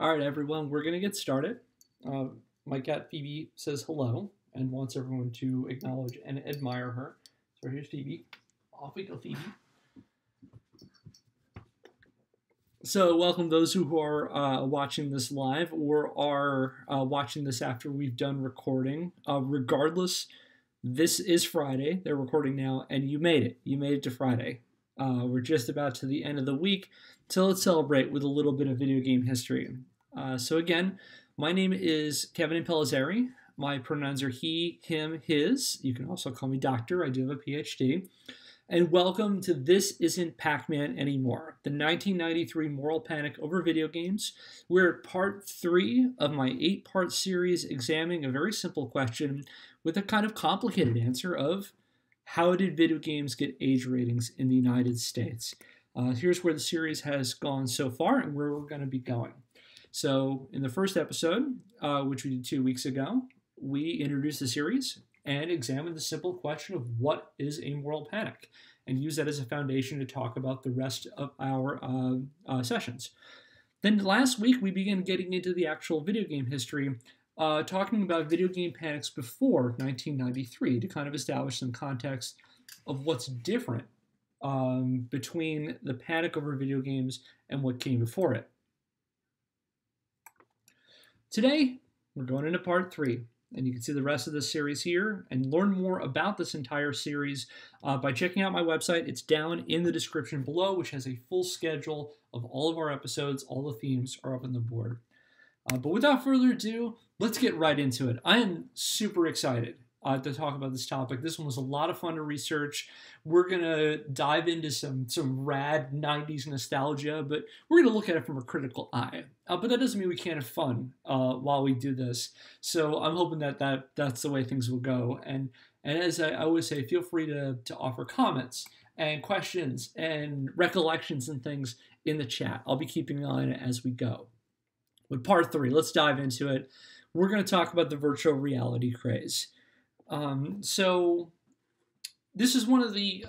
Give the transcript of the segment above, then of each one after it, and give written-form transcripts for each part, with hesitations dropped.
All right, everyone, we're going to get started. My cat Phoebe says hello and wants everyone to acknowledge and admire her. So here's Phoebe. Off we go, Phoebe. So welcome those who are watching this live or are watching this after we've done recording. Regardless, this is Friday. They're recording now, and you made it. You made it to Friday. We're just about to the end of the week, so let's celebrate with a little bit of video game history. So again, my name is Kevin Impellizzeri. My pronouns are he, him, his. You can also call me doctor. I do have a PhD. And welcome to This Isn't Pac-Man Anymore, the 1993 moral panic over video games. We're at part 3 of my 8-part series examining a very simple question with a kind of complicated answer of how did video games get age ratings in the United States? Here's where the series has gone so far and where we're going to be going. So in the first episode, which we did 2 weeks ago, we introduced the series and examine the simple question of what is a moral panic, and use that as a foundation to talk about the rest of our sessions. Then last week, we began getting into the actual video game history, talking about video game panics before 1993 to kind of establish some context of what's different between the panic over video games and what came before it. Today, we're going into part 3. And you can see the rest of this series here and learn more about this entire series by checking out my website. It's down in the description below, which has a full schedule of all of our episodes. All the themes are up on the board. But without further ado, let's get right into it. I am super excited to talk about this topic. This one was a lot of fun to research. We're going to dive into some rad 90s nostalgia, but we're going to look at it from a critical eye. But that doesn't mean we can't have fun while we do this. So I'm hoping that's the way things will go. And as I always say, feel free to offer comments and questions and recollections and things in the chat. I'll be keeping an eye on it as we go. With part 3, let's dive into it. We're going to talk about the virtual reality craze. So this is one of the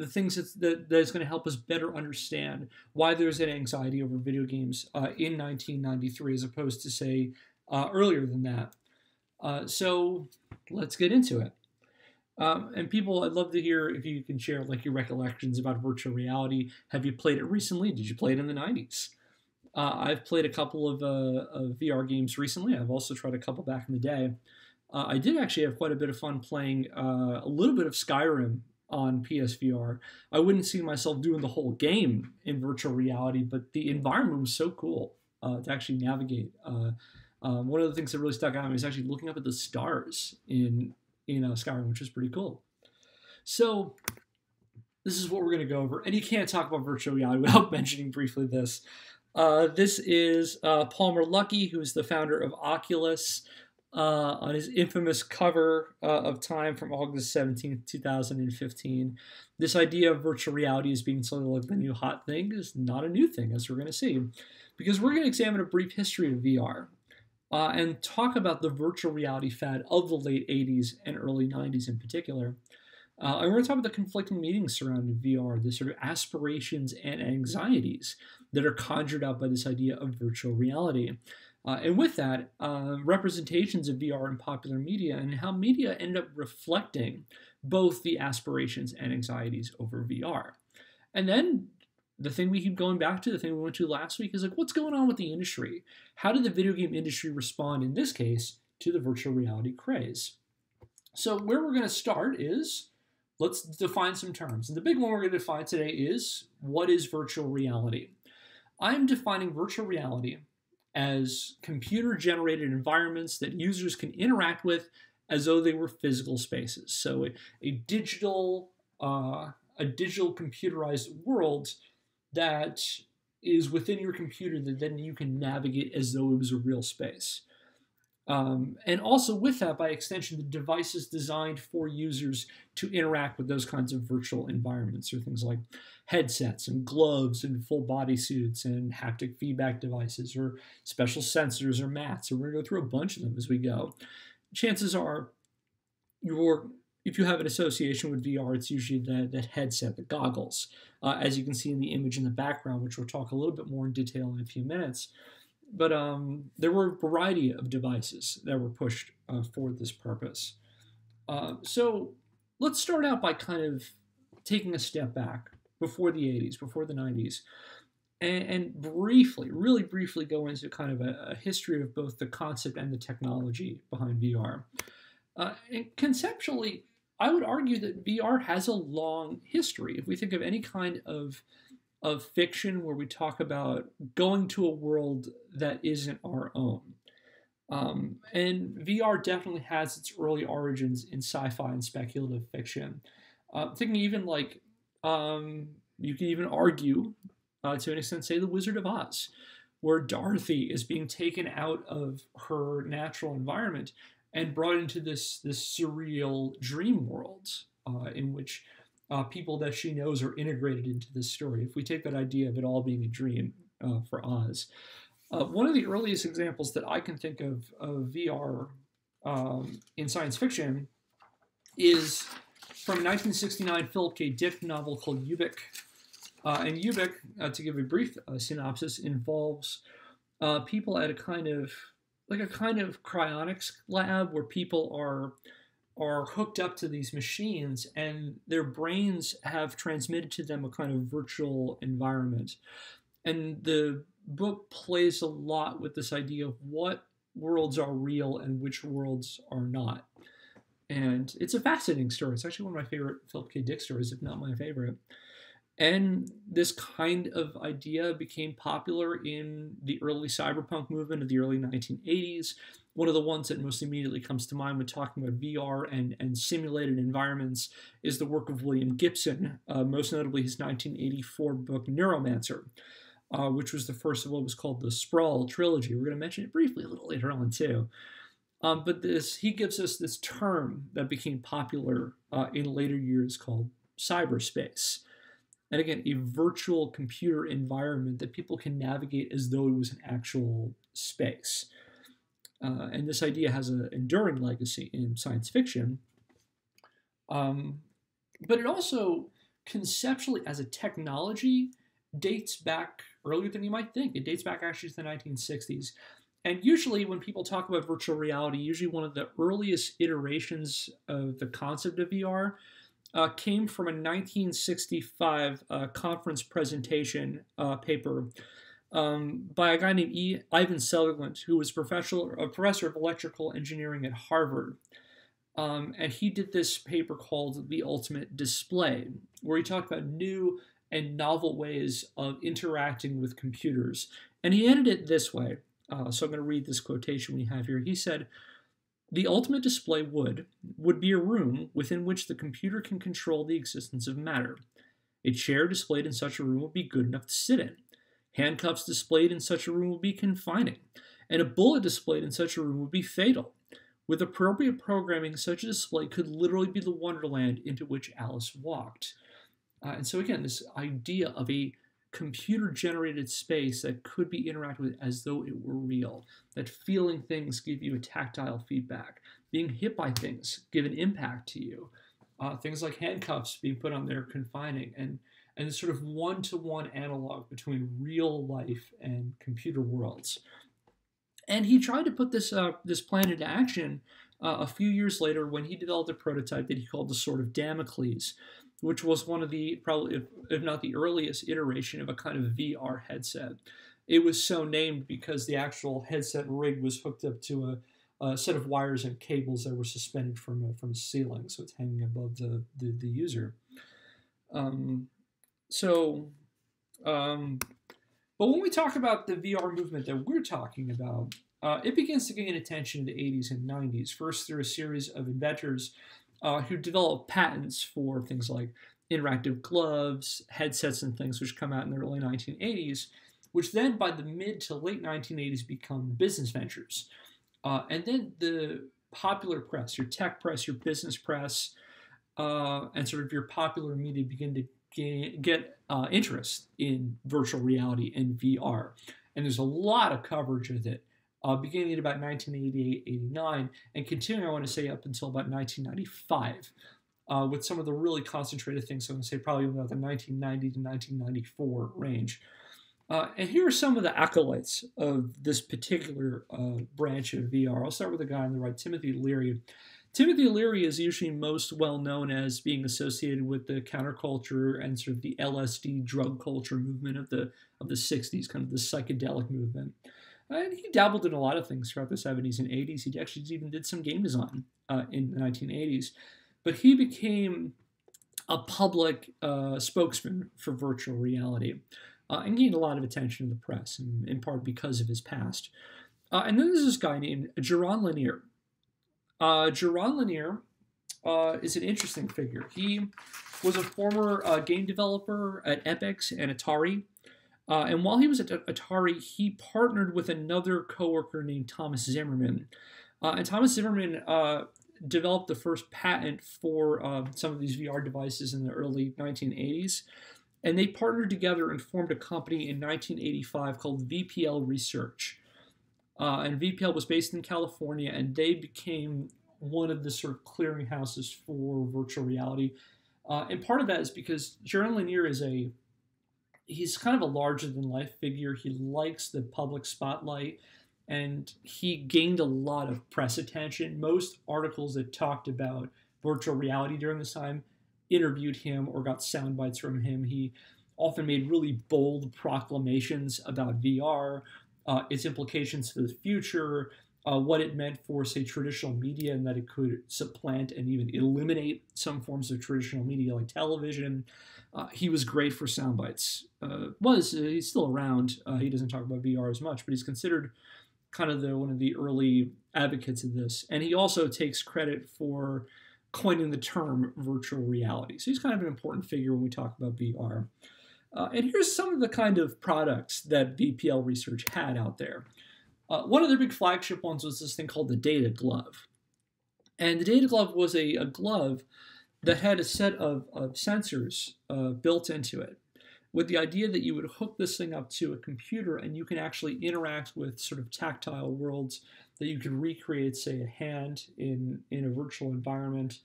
things that is going to help us better understand why there's an anxiety over video games in 1993 as opposed to, say, earlier than that. So let's get into it. And people, I'd love to hear if you can share like your recollections about virtual reality. Have you played it recently? Did you play it in the 90s? I've played a couple of VR games recently. I've also tried a couple back in the day. I did actually have quite a bit of fun playing a little bit of Skyrim on PSVR. I wouldn't see myself doing the whole game in virtual reality, but the environment was so cool to actually navigate. One of the things that really stuck out to me was actually looking up at the stars in Skyrim, which was pretty cool. So this is what we're going to go over. And you can't talk about virtual reality without mentioning briefly this. This is Palmer Luckey, who is the founder of Oculus. On his infamous cover of Time from August 17th, 2015. This idea of virtual reality as being something like the new hot thing is not a new thing, as we're going to see, because we're going to examine a brief history of VR and talk about the virtual reality fad of the late 80s and early 90s in particular. And we're going to talk about the conflicting meanings surrounding VR, the sort of aspirations and anxieties that are conjured up by this idea of virtual reality. And with that, representations of VR in popular media and how media end up reflecting both the aspirations and anxieties over VR. And then the thing we keep going back to, the thing we went to last week, is like, what's going on with the industry? How did the video game industry respond, in this case, to the virtual reality craze? So where we're going to start is, let's define some terms. And the big one we're going to define today is, what is virtual reality? I'm defining virtual reality as computer-generated environments that users can interact with as though they were physical spaces. So a digital computerized world that is within your computer that then you can navigate as though it was a real space. And also with that, by extension, the devices designed for users to interact with those kinds of virtual environments, or things like headsets and gloves and full body suits and haptic feedback devices or special sensors or mats. So we're going to go through a bunch of them as we go. Chances are, if you have an association with VR, it's usually that headset, the goggles, as you can see in the image in the background, which we'll talk a little bit more in detail in a few minutes. there were a variety of devices that were pushed for this purpose. So let's start out by kind of taking a step back before the 80s, before the 90s, and briefly, really briefly go into kind of a history of both the concept and the technology behind VR. And conceptually, I would argue that VR has a long history. If we think of any kind of fiction where we talk about going to a world that isn't our own. And VR definitely has its early origins in sci-fi and speculative fiction. Thinking even like, you can even argue, to an extent, say The Wizard of Oz, where Dorothy is being taken out of her natural environment and brought into this surreal dream world in which people that she knows are integrated into this story. If we take that idea of it all being a dream for Oz. One of the earliest examples that I can think of VR in science fiction is from a 1969 Philip K. Dick novel called Ubik. And Ubik, to give a brief synopsis, involves people at a kind of cryonics lab where people are hooked up to these machines and their brains have transmitted to them a kind of virtual environment. And the book plays a lot with this idea of what worlds are real and which worlds are not. And it's a fascinating story. It's actually one of my favorite Philip K. Dick stories, if not my favorite. And this kind of idea became popular in the early cyberpunk movement of the early 1980s. One of the ones that most immediately comes to mind when talking about VR and simulated environments is the work of William Gibson, most notably his 1984 book Neuromancer, which was the first of what was called the Sprawl trilogy. We're going to mention it briefly a little later on too. But he gives us this term that became popular in later years called cyberspace. And again, a virtual computer environment that people can navigate as though it was an actual space. And this idea has an enduring legacy in science fiction. But it also, conceptually as a technology, dates back earlier than you might think. It dates back actually to the 1960s. And usually when people talk about virtual reality, usually one of the earliest iterations of the concept of VR came from a 1965 conference presentation paper by a guy named Ivan Sutherland, who was a professor of electrical engineering at Harvard. And he did this paper called The Ultimate Display, where he talked about new and novel ways of interacting with computers. And he ended it this way. So I'm going to read this quotation we have here. He said, "The ultimate display would be a room within which the computer can control the existence of matter. A chair displayed in such a room would be good enough to sit in. Handcuffs displayed in such a room would be confining. And a bullet displayed in such a room would be fatal. With appropriate programming, such a display could literally be the wonderland into which Alice walked." And so again, this idea of a computer-generated space that could be interacted with as though it were real, that feeling things give you a tactile feedback, being hit by things give an impact to you, things like handcuffs being put on there confining, and this sort of one-to-one analog between real life and computer worlds. And he tried to put this plan into action a few years later when he developed a prototype that he called the Sword of Damocles, which was one of the, probably, if not the earliest iteration of a kind of VR headset. It was so named because the actual headset rig was hooked up to a set of wires and cables that were suspended from a ceiling, so it's hanging above the user. But when we talk about the VR movement that we're talking about, it begins to gain attention in the 80s and 90s, first through a series of inventors who developed patents for things like interactive gloves, headsets, and things which come out in the early 1980s, which then by the mid to late 1980s become business ventures. And then the popular press, your tech press, your business press, and sort of your popular media begin to get interest in virtual reality and VR. And there's a lot of coverage of it. Beginning at about 1988, 89, and continuing, I want to say, up until about 1995, with some of the really concentrated things, so I'm going to say probably about the 1990 to 1994 range. And here are some of the acolytes of this particular branch of VR. I'll start with the guy on the right, Timothy Leary. Timothy Leary is usually most well known as being associated with the counterculture and sort of the LSD drug culture movement of the 60s, kind of the psychedelic movement. And he dabbled in a lot of things throughout the 70s and 80s. He actually even did some game design in the 1980s. But he became a public spokesman for virtual reality and gained a lot of attention in the press, in part because of his past. And then there's this guy named Jaron Lanier. Jaron Lanier is an interesting figure. He was a former game developer at Epix and Atari. And while he was at Atari, he partnered with another coworker named Thomas Zimmerman. And Thomas Zimmerman developed the first patent for some of these VR devices in the early 1980s. And they partnered together and formed a company in 1985 called VPL Research. And VPL was based in California, and they became one of the sort of clearinghouses for virtual reality. And part of that is because Jaron Lanier he's kind of a larger-than-life figure. He likes the public spotlight, and he gained a lot of press attention. Most articles that talked about virtual reality during this time interviewed him or got sound bites from him. He often made really bold proclamations about VR, its implications for the future, what it meant for, say, traditional media, and that it could supplant and even eliminate some forms of traditional media like television. He was great for sound bites. He's still around. He doesn't talk about VR as much, but he's considered kind of one of the early advocates of this. And he also takes credit for coining the term virtual reality. So he's kind of an important figure when we talk about VR. And here's some of the kind of products that VPL Research had out there. One of their big flagship ones was this thing called the Data Glove. And the Data Glove was a glove that had a set of sensors built into it, with the idea that you would hook this thing up to a computer and you can actually interact with sort of tactile worlds, that you could recreate, say, a hand in a virtual environment.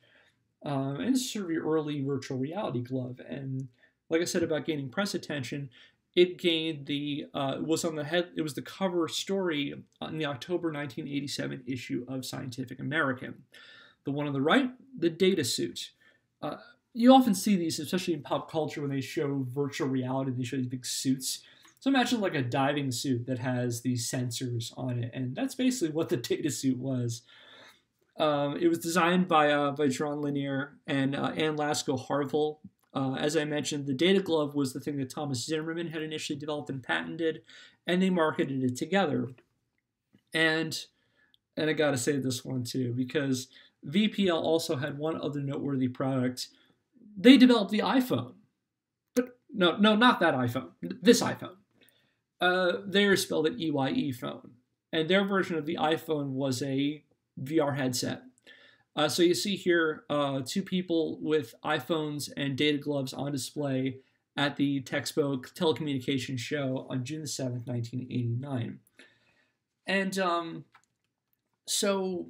And this is sort of your early virtual reality glove. And like I said about gaining press attention, it gained it was the cover story in the October 1987 issue of Scientific American. The one on the right, the data suit. You often see these, especially in pop culture, when they show virtual reality, they show these big suits. So imagine like a diving suit that has these sensors on it, and that's basically what the data suit was. It was designed by Jaron Lanier and Ann Lasko Harville. As I mentioned, the Data Glove was the thing that Thomas Zimmerman had initially developed and patented, and they marketed it together. And I got to say this one too, because VPL also had one other noteworthy product. They developed the iPhone. But no, not that iPhone. This iPhone. They're spelled an EYE phone. And their version of the iPhone was a VR headset. So you see here two people with iPhones and data gloves on display at the Texpo Telecommunications Show on June 7th, 1989. And so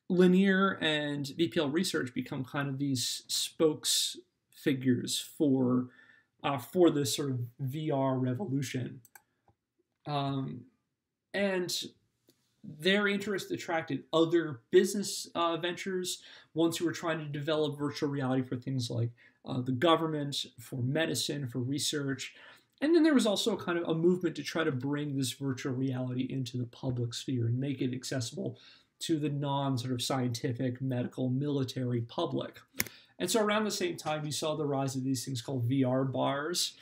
Lanier and VPL Research become kind of these spokes figures for this sort of VR revolution. And their interest attracted other business ventures, ones who were trying to develop virtual reality for things like the government, for medicine, for research. And then there was also kind of a movement to try to bring this virtual reality into the public sphere and make it accessible to the non-sort of scientific, medical, military public. And so around the same time, you saw the rise of these things called VR bars,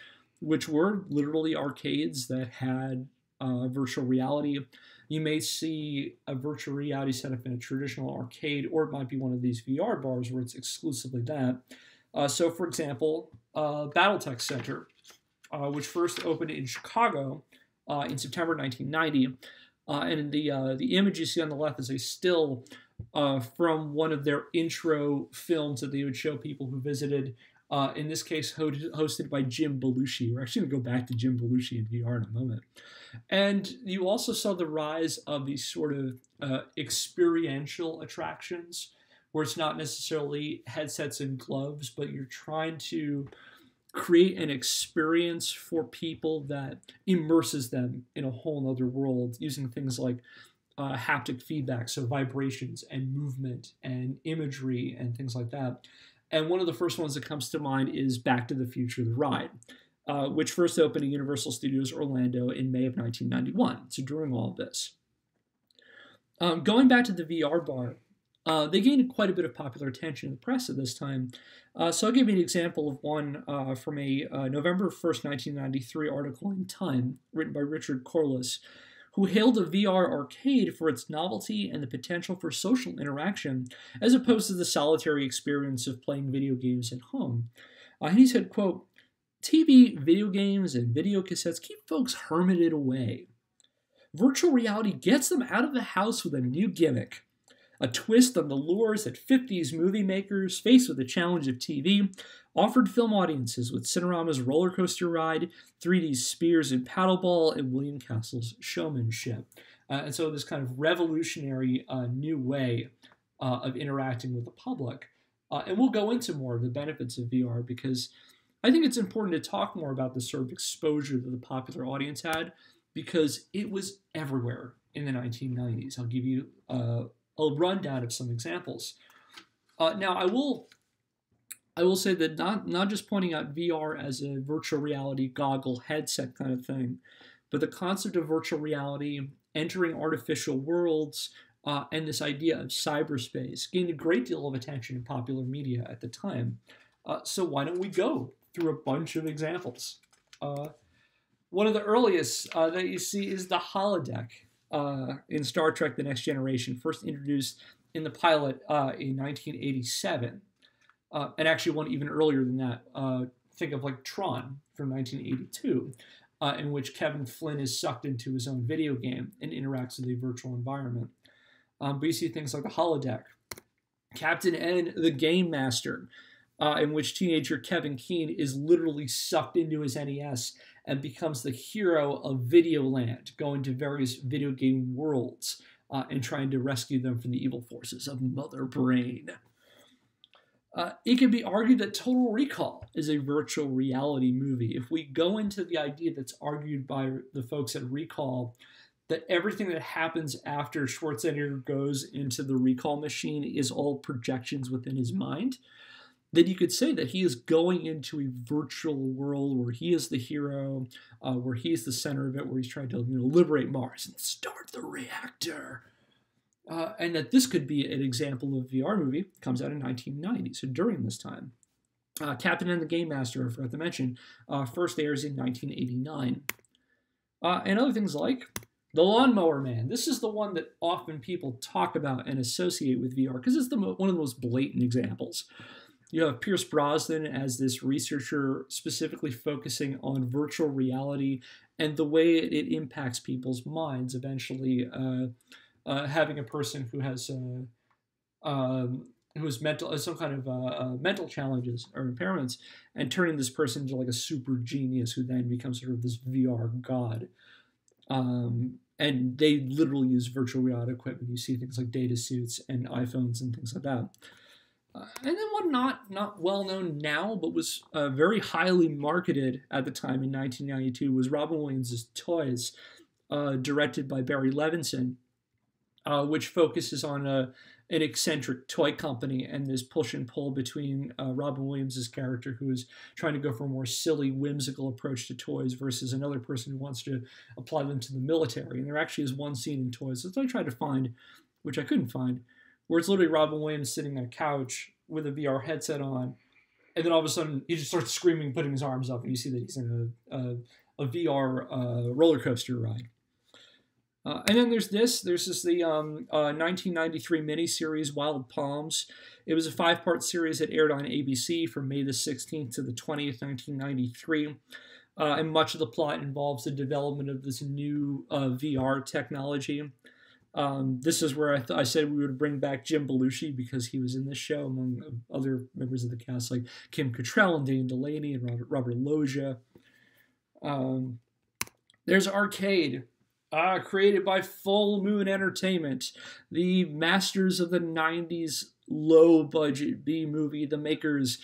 which were literally arcades that had virtual reality. You may see a virtual reality setup in a traditional arcade, or it might be one of these VR bars where it's exclusively that. So, for example, Battletech Center, which first opened in Chicago in September 1990. And the image you see on the left is a still from one of their intro films that they would show people who visited, in this case hosted by Jim Belushi. We're actually going to go back to Jim Belushi in VR in a moment. And you also saw the rise of these sort of experiential attractions, where it's not necessarily headsets and gloves, but you're trying to create an experience for people that immerses them in a whole other world using things like haptic feedback, so vibrations and movement and imagery and things like that. And one of the first ones that comes to mind is Back to the Future, the ride, which first opened at Universal Studios Orlando in May of 1991, so during all of this. Going back to the VR bar, they gained quite a bit of popular attention in the press at this time. So I'll give you an example of one from a November 1st, 1993 article in Time, written by Richard Corliss, who hailed a VR arcade for its novelty and the potential for social interaction, as opposed to the solitary experience of playing video games at home. And he said, quote, "TV, video games, and video cassettes keep folks hermited away. Virtual reality gets them out of the house with a new gimmick. A twist on the lures that 50s movie makers, faced with the challenge of TV, offered film audiences with Cinerama's roller coaster ride, 3D Spears and Paddleball, and William Castle's Showmanship." And so this kind of revolutionary new way of interacting with the public. And we'll go into more of the benefits of VR because I think it's important to talk more about the sort of exposure that the popular audience had because it was everywhere in the 1990s. I'll give you a rundown of some examples. Now, I will say that not just pointing out VR as a virtual reality goggle headset kind of thing, but the concept of virtual reality, entering artificial worlds, and this idea of cyberspace gained a great deal of attention in popular media at the time. So why don't we go through a bunch of examples? One of the earliest that you see is the holodeck. In Star Trek The Next Generation, first introduced in the pilot in 1987. And actually one even earlier than that. Think of like Tron from 1982, in which Kevin Flynn is sucked into his own video game and interacts with a virtual environment. But you see things like the holodeck. Captain N, the Game Master, in which teenager Kevin Keene is literally sucked into his NES and becomes the hero of Videoland, going to various video game worlds and trying to rescue them from the evil forces of Mother Brain. It can be argued that Total Recall is a virtual reality movie. If we go into the idea that's argued by the folks at Recall, that everything that happens after Schwarzenegger goes into the recall machine is all projections within his mind, then you could say that he is going into a virtual world where he is the hero, where he is the center of it, where he's trying to liberate Mars and start the reactor. And that this could be an example of a VR movie. It comes out in 1990, so during this time. Captain and the Game Master, I forgot to mention, first airs in 1989. And other things like The Lawnmower Man. This is the one that often people talk about and associate with VR because it's one of the most blatant examples. You have Pierce Brosnan as this researcher specifically focusing on virtual reality and the way it impacts people's minds, eventually having a person who has some kind of mental challenges or impairments and turning this person into like a super genius who then becomes sort of this VR god. And they literally use virtual reality equipment. You see things like data suits and iPhones and things like that. And then one not well known now, but was very highly marketed at the time in 1992 was Robin Williams' Toys, directed by Barry Levinson, which focuses on an eccentric toy company and this push and pull between Robin Williams' character, who is trying to go for a more silly, whimsical approach to toys versus another person who wants to apply them to the military. And there actually is one scene in Toys that I tried to find, which I couldn't find, where it's literally Robin Williams sitting on a couch with a VR headset on, and then all of a sudden he just starts screaming, putting his arms up, and you see that he's in a VR roller coaster ride. And then there's the 1993 miniseries Wild Palms. It was a 5-part series that aired on ABC from May the 16th to the 20th, 1993. And much of the plot involves the development of this new VR technology. This is where I said we would bring back Jim Belushi because he was in this show, among other members of the cast like Kim Cattrall and Dane Delaney and Robert Loggia. There's Arcade, created by Full Moon Entertainment, the masters of the 90s low-budget B-movie, the makers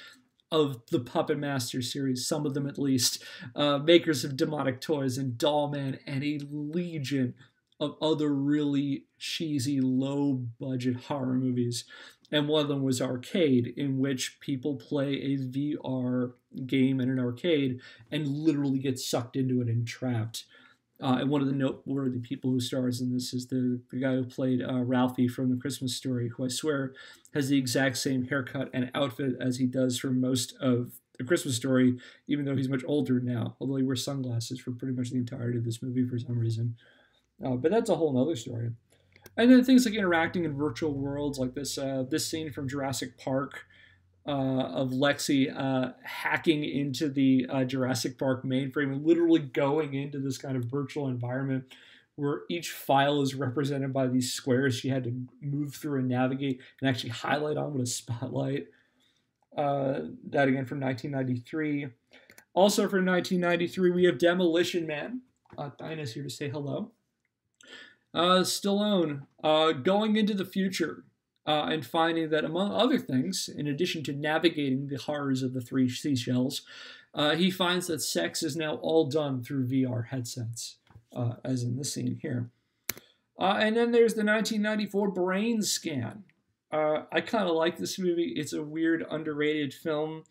of the Puppet Master series, some of them at least, makers of Demonic Toys and Dollman, and a legion of other really cheesy, low-budget horror movies. And one of them was Arcade, in which people play a VR game in an arcade and literally get sucked into it and trapped. And one of the noteworthy people who stars in this is the guy who played Ralphie from The Christmas Story, who I swear has the exact same haircut and outfit as he does for most of The Christmas Story, even though he's much older now, although he wears sunglasses for pretty much the entirety of this movie for some reason. But that's a whole other story. And then things like interacting in virtual worlds, like this scene from Jurassic Park, of Lexi hacking into the Jurassic Park mainframe and literally going into this kind of virtual environment where each file is represented by these squares she had to move through and navigate and actually highlight on with a spotlight. That again from 1993. Also from 1993, we have Demolition Man. Dinah's here to say hello. Stallone going into the future. And finding that, among other things, in addition to navigating the horrors of the three seashells, he finds that sex is now all done through VR headsets, as in the scene here. And then there's the 1994 Brain Scan. I kind of like this movie. It's a weird, underrated film.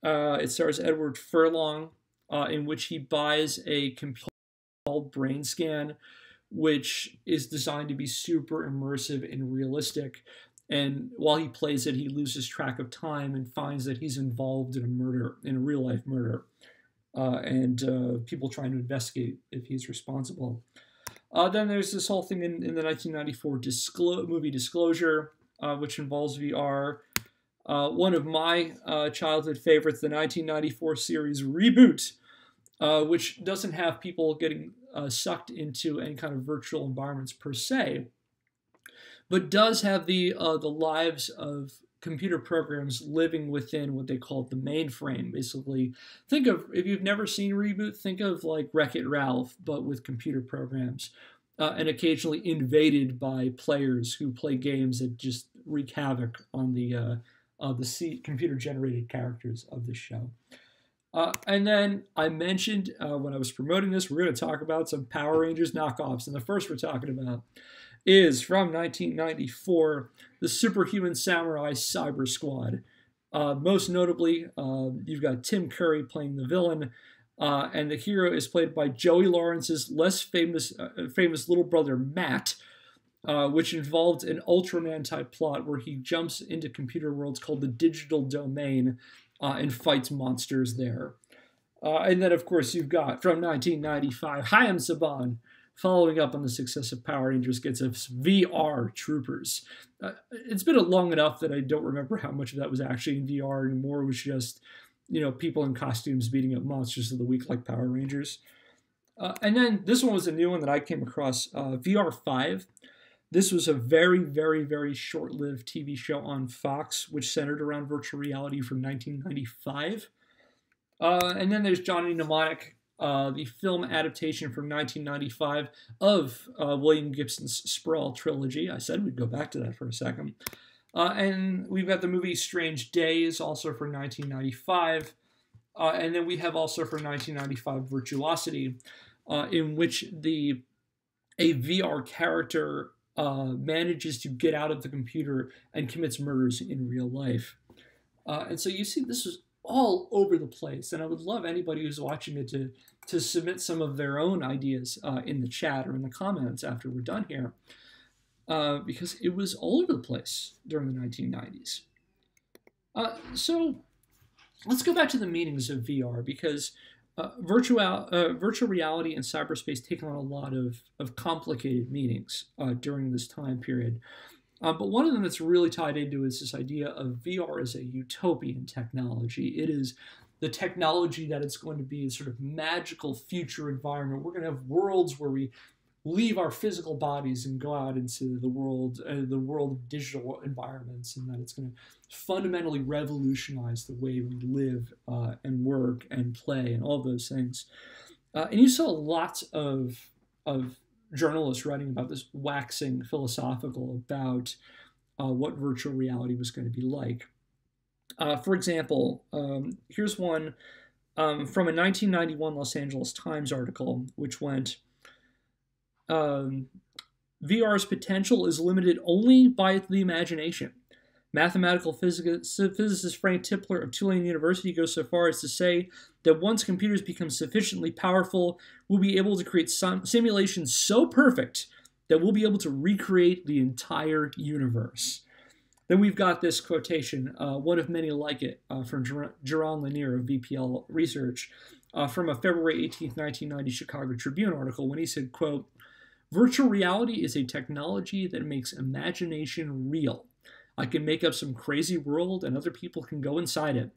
It stars Edward Furlong, in which he buys a computer called Brain Scan, which is designed to be super immersive and realistic. And while he plays it, he loses track of time and finds that he's involved in a murder, in a real-life murder, and people trying to investigate if he's responsible. Then there's this whole thing in the 1994 movie Disclosure, which involves VR. One of my childhood favorites, the 1994 series Reboot, which doesn't have people getting sucked into any kind of virtual environments per se, but does have the lives of computer programs living within what they call the mainframe. Basically, think of, if you've never seen Reboot, think of like Wreck-It Ralph, but with computer programs, and occasionally invaded by players who play games that just wreak havoc on the computer-generated characters of the show. And then I mentioned when I was promoting this, we're going to talk about some Power Rangers knockoffs. And the first we're talking about is from 1994, the Superhuman Samurai Cyber Squad. Most notably, you've got Tim Curry playing the villain, and the hero is played by Joey Lawrence's less famous little brother, Matt, which involved an Ultraman-type plot where he jumps into computer worlds called the Digital Domain, and fights monsters there. And then, of course, you've got, from 1995, Hayam Saban, following up on the success of Power Rangers, gets us VR Troopers. It's been long enough that I don't remember how much of that was actually in VR, and more was just, people in costumes beating up monsters of the week like Power Rangers. And then this one was a new one that I came across, VR 5. This was a very, very, very short-lived TV show on Fox, which centered around virtual reality from 1995. And then there's Johnny Mnemonic, the film adaptation from 1995 of William Gibson's Sprawl trilogy. I said we'd go back to that for a second. And we've got the movie Strange Days, also from 1995. And then we have also from 1995 Virtuosity, in which a VR character manages to get out of the computer and commits murders in real life. And so you see this is all over the place, and I would love anybody who's watching it to submit some of their own ideas in the chat or in the comments after we're done here, because it was all over the place during the 1990s. So let's go back to the meanings of VR, because virtual reality and cyberspace take on a lot of complicated meanings during this time period. But one of them that's really tied into is this idea of VR as a utopian technology. It is the technology that it's going to be a sort of magical future environment. We're going to have worlds where we leave our physical bodies and go out into the world of digital environments, and that it's going to fundamentally revolutionize the way we live and work and play and all those things. And you saw lots of journalists writing about this, waxing philosophical about what virtual reality was going to be like. For example, here's one from a 1991 Los Angeles Times article, which went, VR's potential is limited only by the imagination. Mathematical physicist Frank Tipler of Tulane University goes so far as to say that once computers become sufficiently powerful, we'll be able to create simulations so perfect that we'll be able to recreate the entire universe. Then we've got this quotation, one of many like it, from Jaron Lanier of VPL Research, from a February 18, 1990 Chicago Tribune article, when he said, quote, "Virtual reality is a technology that makes imagination real. I can make up some crazy world and other people can go inside it.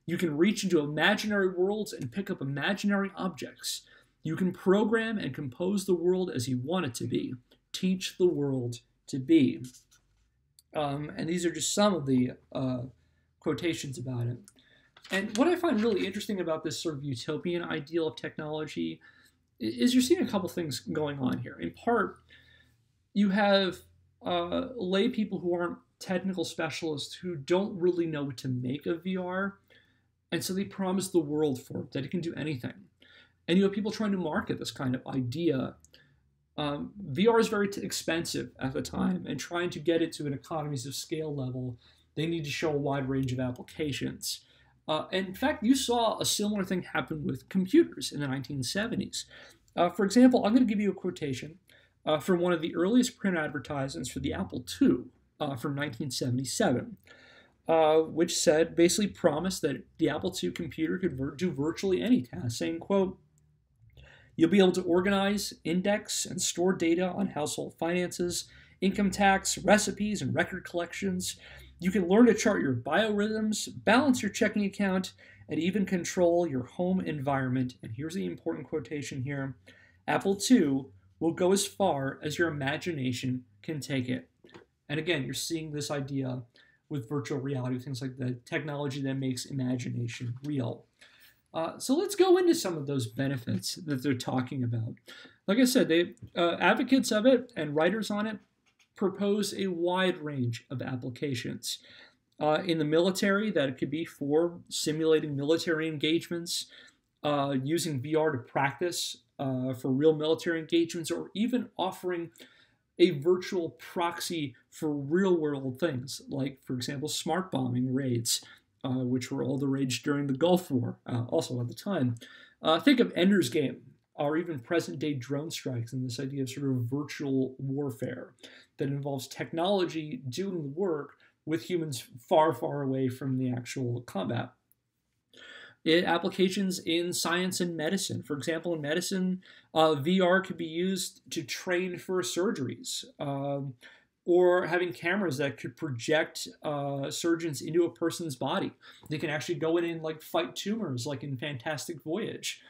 You can reach into imaginary worlds and pick up imaginary objects. You can program and compose the world as you want it to be. Teach the world to be." And these are just some of the quotations about it. And what I find really interesting about this sort of utopian ideal of technology is you're seeing a couple things going on here. In part, you have lay people who aren't technical specialists who don't really know what to make of VR, and so they promise the world for it, that it can do anything. And you have people trying to market this kind of idea. VR is very expensive at the time, and trying to get it to an economies of scale level, they need to show a wide range of applications. And in fact, you saw a similar thing happen with computers in the 1970s. For example, I'm going to give you a quotation from one of the earliest print advertisements for the Apple II from 1977, which said, basically promised that the Apple II computer could do virtually any task, saying, quote, "You'll be able to organize, index, and store data on household finances, income tax, recipes, and record collections. You can learn to chart your biorhythms, balance your checking account, and even control your home environment." And here's the important quotation here. "Apple II will go as far as your imagination can take it." And again, you're seeing this idea with virtual reality, things like the technology that makes imagination real. So let's go into some of those benefits that they're talking about. Like I said, they advocates of it and writers on it propose a wide range of applications. In the military, that it could be for simulating military engagements, using VR to practice for real military engagements, or even offering a virtual proxy for real-world things, like, for example, smart bombing raids, which were all the rage during the Gulf War, also at the time. Think of Ender's Game, or even present-day drone strikes, and this idea of sort of virtual warfare that involves technology doing the work with humans far, far away from the actual combat. Applications in science and medicine. For example, in medicine, VR could be used to train for surgeries, or having cameras that could project surgeons into a person's body. They can actually go in and like fight tumors, like in Fantastic Voyage.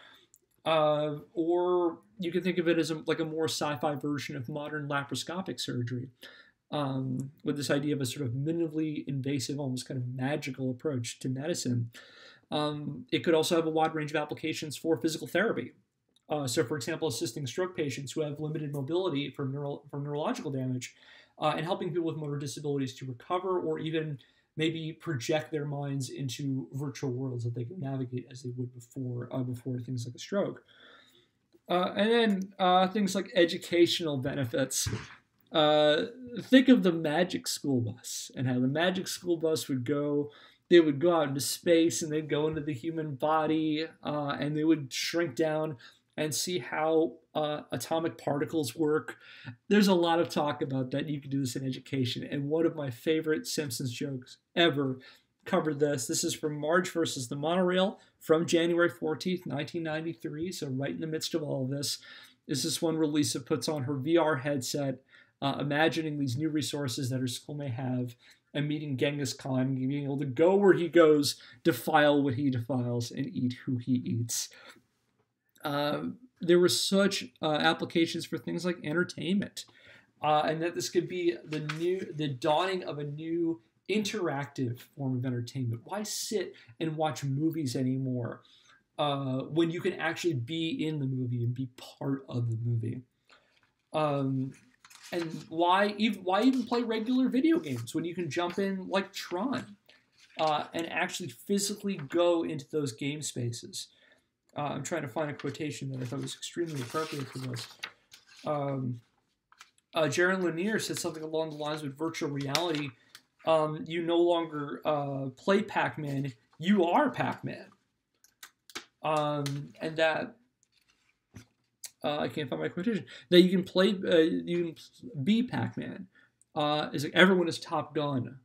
Or you can think of it as like a more sci-fi version of modern laparoscopic surgery, with this idea of a sort of minimally invasive, almost kind of magical approach to medicine. It could also have a wide range of applications for physical therapy. So, for example, assisting stroke patients who have limited mobility from neurological damage, and helping people with motor disabilities to recover, or even maybe project their minds into virtual worlds that they can navigate as they would before things like a stroke. And then things like educational benefits. Think of the Magic School Bus, and how the Magic School Bus would go. They would go out into space, and they'd go into the human body, and they would shrink down and see how atomic particles work. There's a lot of talk about that. You can do this in education. And one of my favorite Simpsons jokes ever covered this. This is from Marge versus the Monorail from January 14th, 1993. So right in the midst of all of this is this one where Lisa puts on her VR headset, imagining these new resources that her school may have, and meeting Genghis Khan, and being able to go where he goes, defile what he defiles, and eat who he eats. There were such applications for things like entertainment, and that this could be the dawning of a new interactive form of entertainment. Why sit and watch movies anymore when you can actually be in the movie and be part of the movie? And why even play regular video games when you can jump in like Tron? and actually physically go into those game spaces. I'm trying to find a quotation that I thought was extremely appropriate for this. Jaron Lanier said something along the lines with virtual reality. You no longer play Pac-Man, you are Pac-Man. And that, I can't find my quotation, that you can play, you can be Pac-Man. It's like everyone is Top Gun.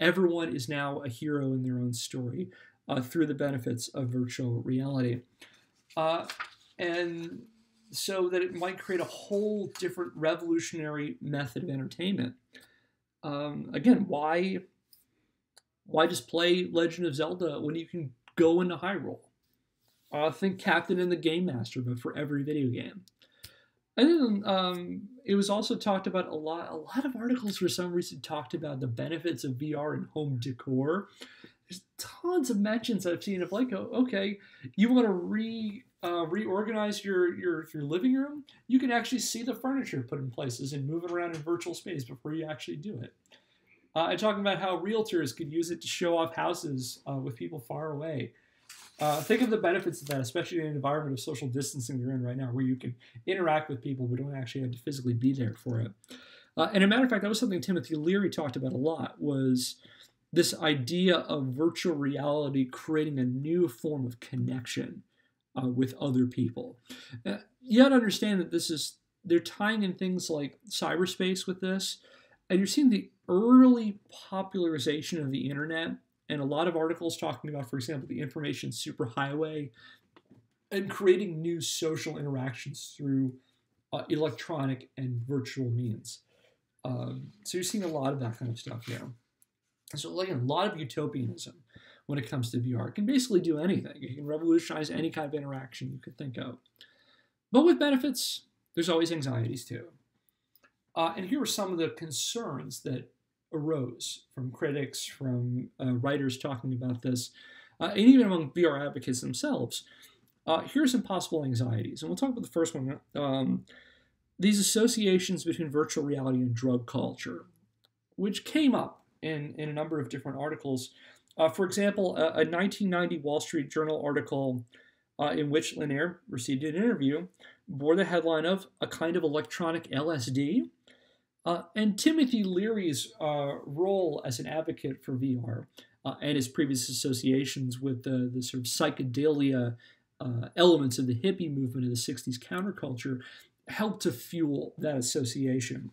Everyone is now a hero in their own story through the benefits of virtual reality. And so that it might create a whole different revolutionary method of entertainment. Again, why just play Legend of Zelda when you can go into Hyrule? Think Captain and the Game Master, but for every video game. And then it was also talked about a lot of articles for some reason talked about the benefits of VR in home decor. There's tons of mentions I've seen of like, okay, you want to reorganize your living room? You can actually see the furniture put in places and move it around in virtual space before you actually do it. And talking about how realtors could use it to show off houses with people far away. Think of the benefits of that, especially in an environment of social distancing you're in right now, where you can interact with people but don't actually have to physically be there for it. And as a matter of fact, that was something Timothy Leary talked about a lot, was this idea of virtual reality creating a new form of connection with other people. You got to understand that they're tying in things like cyberspace with this, and you're seeing the early popularization of the internet. And a lot of articles talking about, for example, the information superhighway and creating new social interactions through electronic and virtual means. So you're seeing a lot of that kind of stuff here. So again, a lot of utopianism when it comes to VR. It can basically do anything. It can revolutionize any kind of interaction you could think of. But with benefits, there's always anxieties too. And here are some of the concerns that arose from critics, from writers talking about this, and even among VR advocates themselves. Here are some possible anxieties, and we'll talk about the first one. These associations between virtual reality and drug culture, which came up in a number of different articles. For example, a 1990 Wall Street Journal article in which Lanier received an interview bore the headline of "A Kind of Electronic LSD." And Timothy Leary's role as an advocate for VR and his previous associations with the sort of psychedelia elements of the hippie movement of the 60s counterculture helped to fuel that association.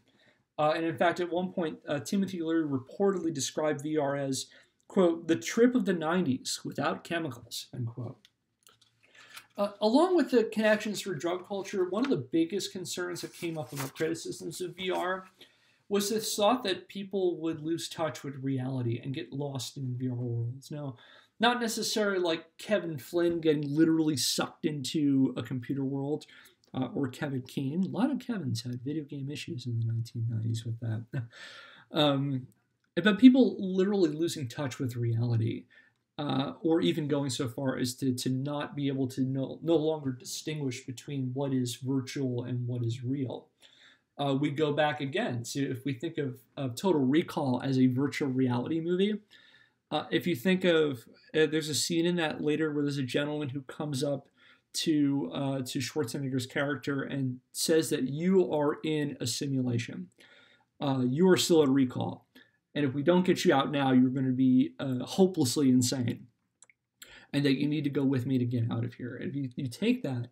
And in fact, at one point, Timothy Leary reportedly described VR as, quote, the trip of the 90s without chemicals, end quote. Along with the connections for drug culture, one of the biggest concerns that came up about criticisms of VR was this thought that people would lose touch with reality and get lost in VR worlds. Now, not necessarily like Kevin Flynn getting literally sucked into a computer world, or Kevin Keane. A lot of Kevins had video game issues in the 1990s with that. But people literally losing touch with reality. Or even going so far as to not be able to no longer distinguish between what is virtual and what is real. We go back again to, if we think of Total Recall as a virtual reality movie, if you think of, there's a scene in that later where there's a gentleman who comes up to Schwarzenegger's character and says that you are in a simulation. You are still at recall. And if we don't get you out now, you're going to be hopelessly insane. And that you need to go with me to get out of here. And if you take that,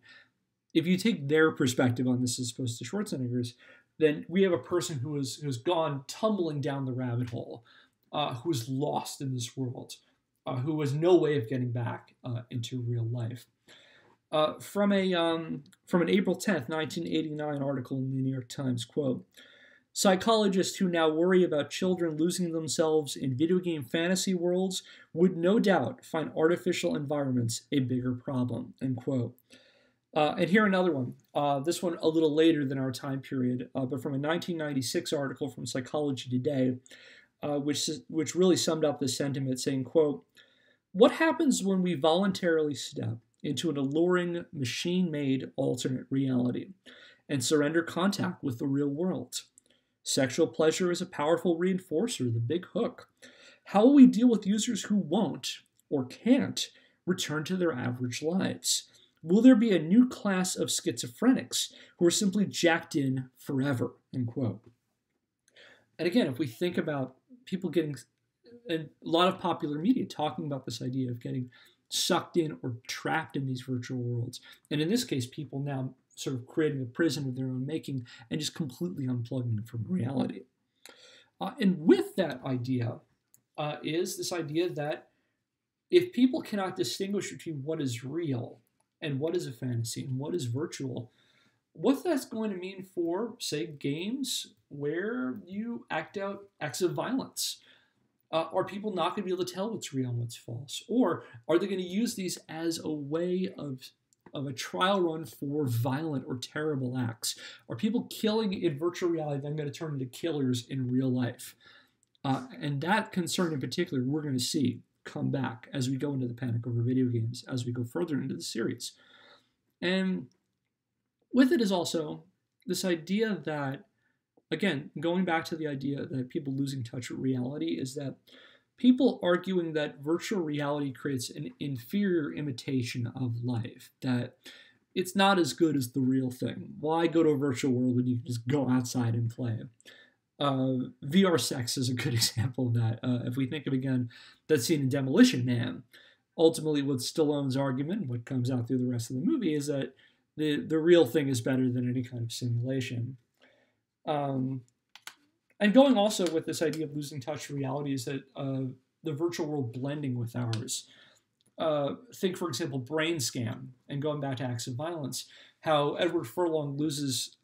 if you take their perspective on this as opposed to Schwarzenegger's, then we have a person who has gone tumbling down the rabbit hole, who is lost in this world, who has no way of getting back into real life. From an April 10th, 1989 article in the New York Times, quote, psychologists who now worry about children losing themselves in video game fantasy worlds would no doubt find artificial environments a bigger problem, end quote. And here another one, this one a little later than our time period, but from a 1996 article from Psychology Today, which really summed up this sentiment, saying, quote, what happens when we voluntarily step into an alluring machine-made alternate reality and surrender contact with the real world? Sexual pleasure is a powerful reinforcer, the big hook. How will we deal with users who won't or can't return to their average lives? Will there be a new class of schizophrenics who are simply jacked in forever? End quote. And again, if we think about people getting a lot of popular media talking about this idea of getting sucked in or trapped in these virtual worlds, and in this case, people now sort of creating a prison of their own making and just completely unplugging from reality. And with that idea is this idea that if people cannot distinguish between what is real and what is a fantasy and what is virtual, what that's going to mean for, say, games where you act out acts of violence. Are people not going to be able to tell what's real and what's false? Or are they going to use these as a way of a trial run for violent or terrible acts? Are people killing in virtual reality then going to turn into killers in real life? And that concern in particular, we're going to see come back as we go into the panic over video games, as we go further into the series. And with it is also this idea that, again, going back to the idea that people losing touch with reality, is that people arguing that virtual reality creates an inferior imitation of life, that it's not as good as the real thing. Why go to a virtual world when you can just go outside and play? VR sex is a good example of that. If we think of, again, that scene in Demolition Man, ultimately what Stallone's argument, what comes out through the rest of the movie, is that the real thing is better than any kind of simulation. And going also with this idea of losing touch with reality is that the virtual world blending with ours. Think, for example, Brain Scan, and going back to acts of violence, how Edward Furlong loses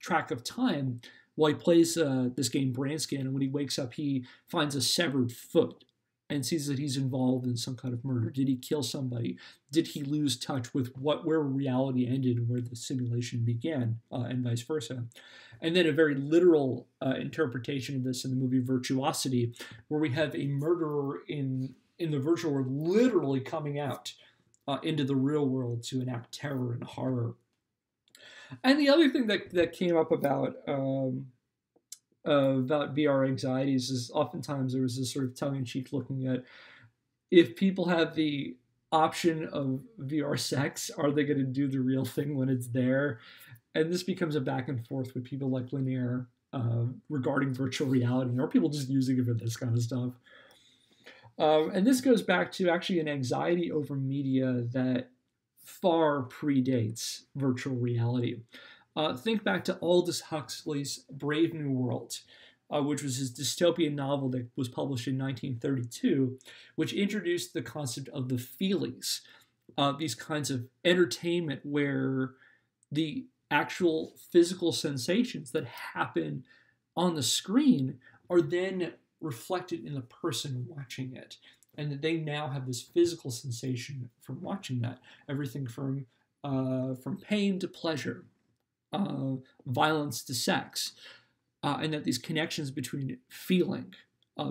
track of time while he plays this game Brain Scan, and when he wakes up, he finds a severed foot and sees that he's involved in some kind of murder. Did he kill somebody? Did he lose touch with where reality ended and where the simulation began, and vice versa? And then a very literal interpretation of this in the movie Virtuosity, where we have a murderer in the virtual world literally coming out into the real world to enact terror and horror. And the other thing that came up about VR anxieties is oftentimes there was this sort of tongue-in-cheek looking at, if people have the option of VR sex, are they going to do the real thing when it's there? And this becomes a back and forth with people like Linear regarding virtual reality, or people just using it for this kind of stuff. And this goes back to actually an anxiety over media that far predates virtual reality. Think back to Aldous Huxley's Brave New World, which was his dystopian novel that was published in 1932, which introduced the concept of the feelies, these kinds of entertainment where the actual physical sensations that happen on the screen are then reflected in the person watching it, and that they now have this physical sensation from watching that. Everything from pain to pleasure, violence to sex, and that these connections between feeling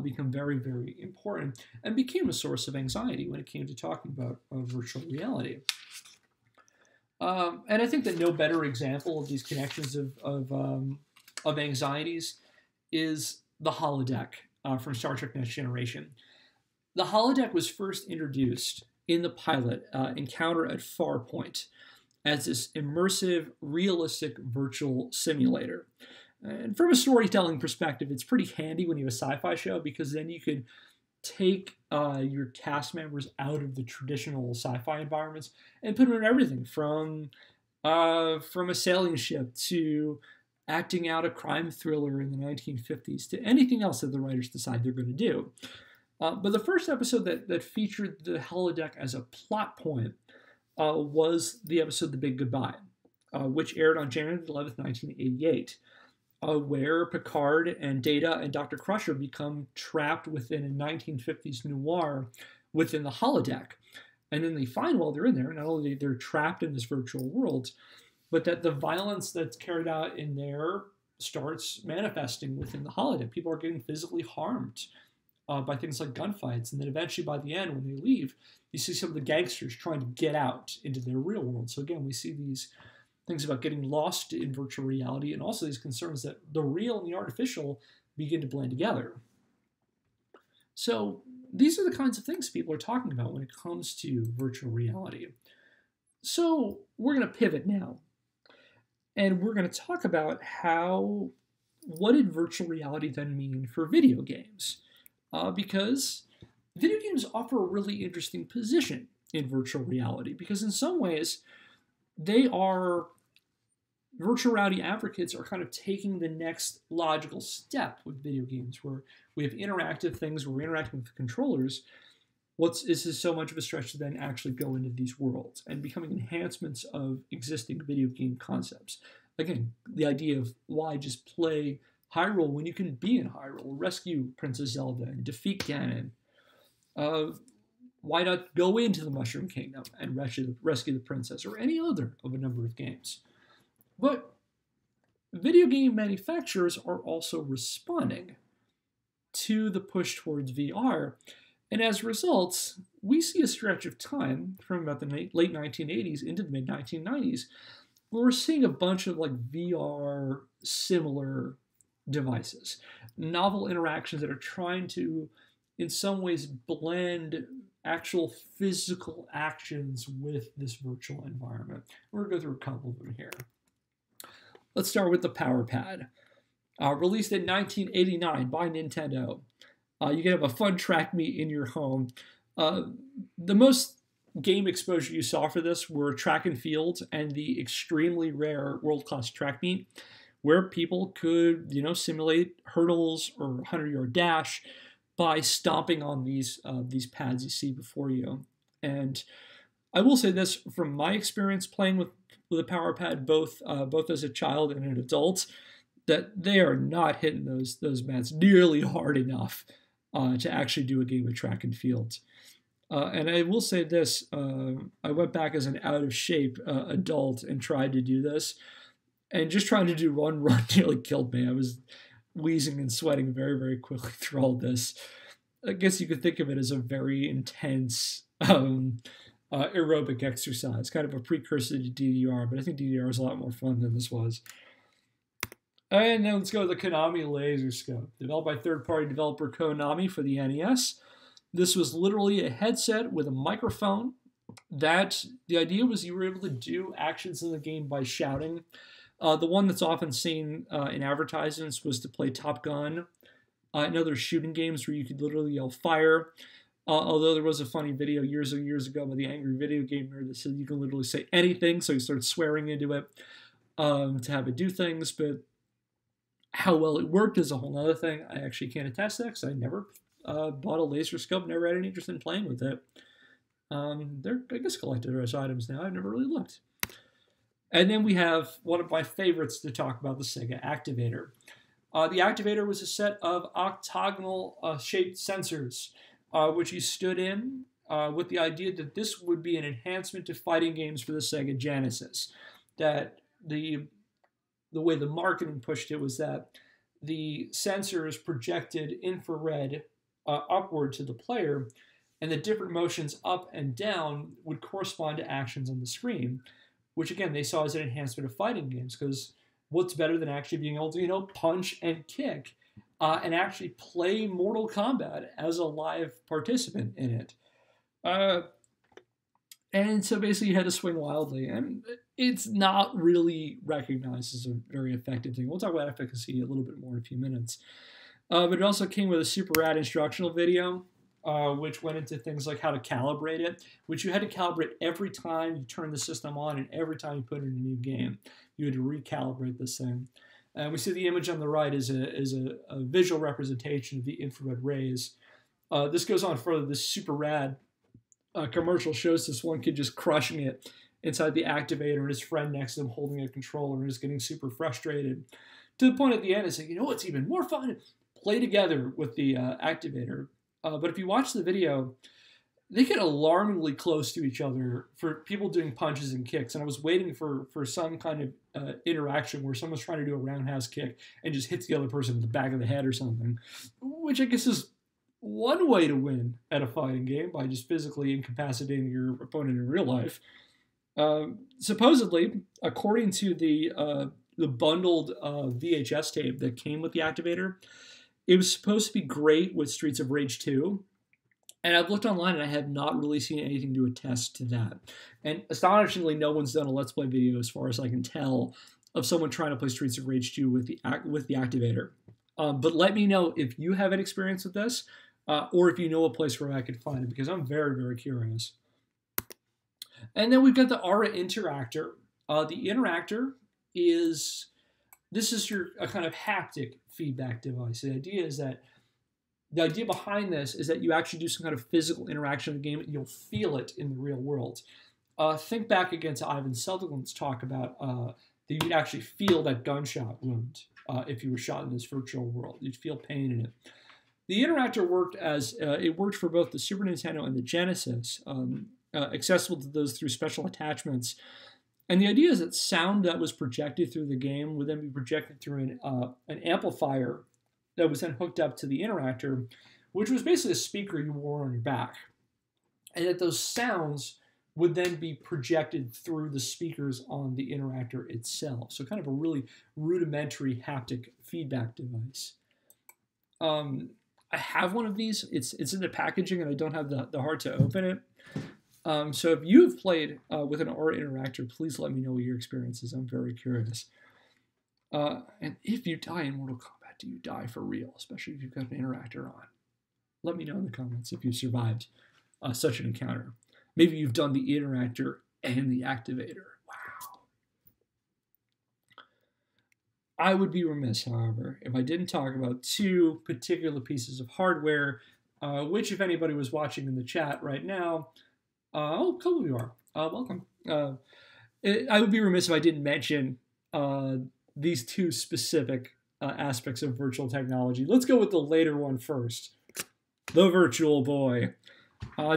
become very, very important, and became a source of anxiety when it came to talking about virtual reality. And I think that no better example of these connections of anxieties is the holodeck from Star Trek Next Generation. The holodeck was first introduced in the pilot Encounter at Farpoint as this immersive, realistic virtual simulator. And from a storytelling perspective, it's pretty handy when you have a sci-fi show, because then you could take your cast members out of the traditional sci-fi environments and put them in everything from a sailing ship to acting out a crime thriller in the 1950s to anything else that the writers decide they're going to do. But the first episode that featured the holodeck as a plot point was the episode The Big Goodbye, which aired on January 11th, 1988. Where Picard and Data and Dr. Crusher become trapped within a 1950s noir within the holodeck. And then they find while they're in there, not only they're trapped in this virtual world, but that the violence that's carried out in there starts manifesting within the holodeck. People are getting physically harmed by things like gunfights. And then eventually by the end, when they leave, you see some of the gangsters trying to get out into their real world. So again, we see these things about getting lost in virtual reality, and also these concerns that the real and the artificial begin to blend together. So these are the kinds of things people are talking about when it comes to virtual reality. So we're going to pivot now, and we're going to talk about what did virtual reality then mean for video games? Because video games offer a really interesting position in virtual reality, because in some ways, virtual reality advocates are kind of taking the next logical step with video games, where we have interactive things, where we're interacting with controllers. Is this so much of a stretch to then actually go into these worlds and becoming enhancements of existing video game concepts? Again, the idea of why just play Hyrule when you can be in Hyrule, rescue Princess Zelda and defeat Ganon. Why not go into the Mushroom Kingdom and rescue the princess, or any other of a number of games? But video game manufacturers are also responding to the push towards VR, and as a result, we see a stretch of time from about the late 1980s into the mid 1990s where we're seeing a bunch of VR similar devices, novel interactions that are trying to, in some ways, blend actual physical actions with this virtual environment. We're going to go through a couple of them here. Let's start with the Power Pad. Released in 1989 by Nintendo. You can have a fun track meet in your home. The most game exposure you saw for this were track and field and the extremely rare world-class track meet, where people could, simulate hurdles or 100-yard dash by stomping on these pads you see before you. And I will say this, from my experience playing with a Power Pad, both as a child and an adult, that they are not hitting those mats nearly hard enough to actually do a game of track and field. And I will say this, I went back as an out-of-shape adult and tried to do this, and just trying to do one run nearly killed me. I was wheezing and sweating very, very quickly through all this. I guess you could think of it as a very intense aerobic exercise, kind of a precursor to DDR, but I think DDR is a lot more fun than this was. And then let's go to the Konami Laser Scope, developed by third-party developer Konami for the NES. This was literally a headset with a microphone. That the idea was you were able to do actions in the game by shouting. The one that's often seen in advertisements was to play Top Gun and other shooting games where you could literally yell fire. Although there was a funny video years ago by the Angry Video Game Nerd that said you can literally say anything, so he started swearing into it to have it do things. But how well it worked is a whole other thing. I actually can't attest to that because I never bought a laser scope, never had any interest in playing with it. They're, I guess, collector's items now. I've never really looked. And then we have one of my favorites to talk about, the Sega Activator. The Activator was a set of octagonal-shaped sensors, which you stood in with the idea that this would be an enhancement to fighting games for the Sega Genesis. That the way the marketing pushed it was that the sensors projected infrared upward to the player, and the different motions up and down would correspond to actions on the screen, which again they saw as an enhancement of fighting games, because what's better than actually being able to punch and kick and actually play Mortal Kombat as a live participant in it. And so basically you had to swing wildly, and it's not really recognized as a very effective thing. We'll talk about efficacy a little bit more in a few minutes. But it also came with a super rad instructional video, which went into things like how to calibrate it, which you had to calibrate every time you turn the system on and every time you put in a new game. You had to recalibrate this thing. And we see the image on the right is a visual representation of the infrared rays. This goes on further. This super rad commercial shows this one kid just crushing it inside the Activator and his friend next to him holding a controller and just getting super frustrated. To the point at the end, it's like, what's even more fun? Play together with the Activator. But if you watch the video, they get alarmingly close to each other for people doing punches and kicks. And I was waiting for some kind of interaction where someone's trying to do a roundhouse kick and just hits the other person in the back of the head or something, which I guess is one way to win at a fighting game, by just physically incapacitating your opponent in real life. Supposedly, according to the bundled VHS tape that came with the Activator, It was supposed to be great with Streets of Rage 2, and I've looked online and I have not really seen anything to attest to that. And astonishingly, no one's done a Let's Play video, as far as I can tell, of someone trying to play Streets of Rage 2 with the activator. But let me know if you have an experience with this, or if you know a place where I could find it, because I'm very, very curious. And then we've got the Aura Interactor. The Interactor is, this is a kind of haptic feedback device. The idea behind this is that you actually do some kind of physical interaction in the game and you'll feel it in the real world. Think back again to Ivan Sutherland's talk about that you'd actually feel that gunshot wound if you were shot in this virtual world. You'd feel pain in it. The Interactor worked it worked for both the Super Nintendo and the Genesis, accessible to those through special attachments. And the idea is that sound that was projected through the game would then be projected through an amplifier that was then hooked up to the Interactor, which was basically a speaker you wore on your back. And that those sounds would then be projected through the speakers on the Interactor itself. So kind of a really rudimentary haptic feedback device. I have one of these. It's in the packaging and I don't have the heart to open it. So if you've played with an Aura Interactor, please let me know what your experience is. I'm very curious. And if you die in Mortal Kombat, do you die for real? Especially if you've got an Interactor on. Let me know in the comments if you survived such an encounter. Maybe you've done the Interactor and the activator. Wow. I would be remiss, however, if I didn't talk about two particular pieces of hardware, which, if anybody was watching in the chat right now, a couple of you are. Welcome. I would be remiss if I didn't mention these two specific aspects of virtual technology. Let's go with the later one first. The Virtual Boy.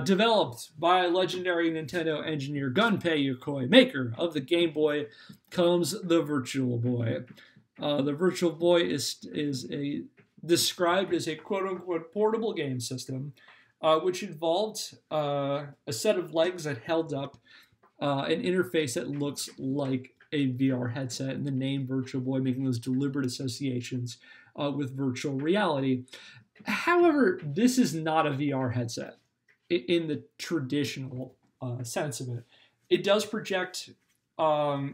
Developed by legendary Nintendo engineer Gunpei Yokoi, maker of the Game Boy, comes the Virtual Boy. The Virtual Boy is described as a quote-unquote portable game system, which involved a set of legs that held up an interface that looks like a VR headset, and the name Virtual Boy making those deliberate associations with virtual reality. However, this is not a VR headset in the traditional sense of it. It does project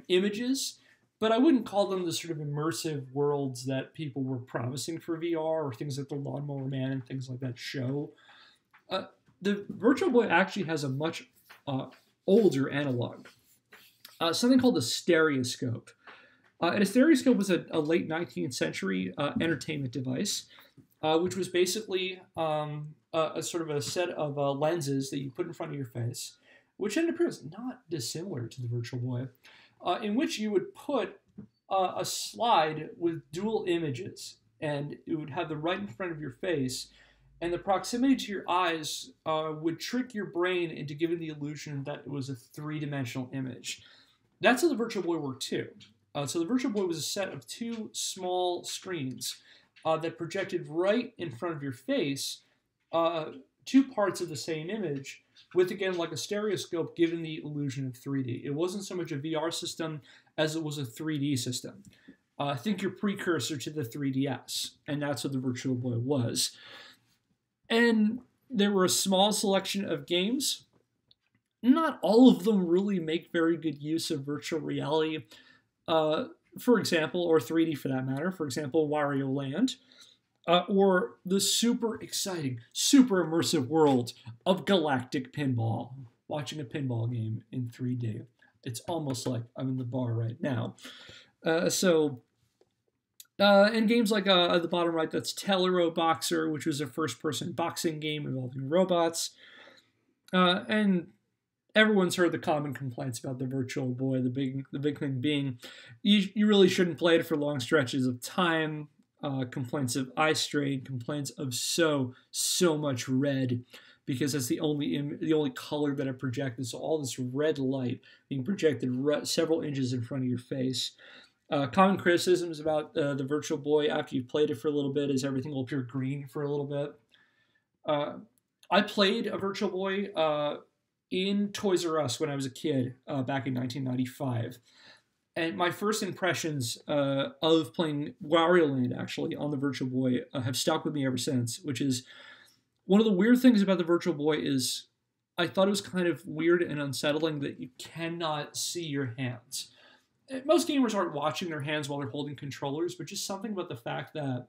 images, but I wouldn't call them the sort of immersive worlds that people were promising for VR, or things like the Lawnmower Man and things like that show. The Virtual Boy actually has a much older analog, something called a stereoscope. And a stereoscope was a late 19th century entertainment device, which was basically a sort of a set of lenses that you put in front of your face, which then appears not dissimilar to the Virtual Boy, in which you would put a slide with dual images, and it would have the right in front of your face, and the proximity to your eyes would trick your brain into giving the illusion that it was a three-dimensional image. That's how the Virtual Boy worked too. So the Virtual Boy was a set of two small screens that projected right in front of your face two parts of the same image, with, again, like a stereoscope, giving the illusion of 3D. It wasn't so much a VR system as it was a 3D system. Think your precursor to the 3DS, and that's what the Virtual Boy was. And there were a small selection of games. Not all of them really make very good use of virtual reality, for example, or 3D for that matter. For example, Wario Land. Or the super exciting, super immersive world of Galactic Pinball. Watching a pinball game in 3D. It's almost like I'm in the bar right now. And games like at the bottom right, that's Telero Boxer, which was a first-person boxing game involving robots. And everyone's heard the common complaints about the Virtual Boy. The big thing being, you really shouldn't play it for long stretches of time. Complaints of eye strain, complaints of so much red, because that's the only color that it projected. So all this red light being projected several inches in front of your face. Common criticisms about the Virtual Boy after you've played it for a little bit is everything will appear green for a little bit. I played a Virtual Boy in Toys R Us when I was a kid back in 1995. And my first impressions of playing Wario Land, actually, on the Virtual Boy have stuck with me ever since, which is one of the weird things about the Virtual Boy is I thought it was kind of weird and unsettling that you cannot see your hands. Most gamers aren't watching their hands while they're holding controllers, but just something about the fact that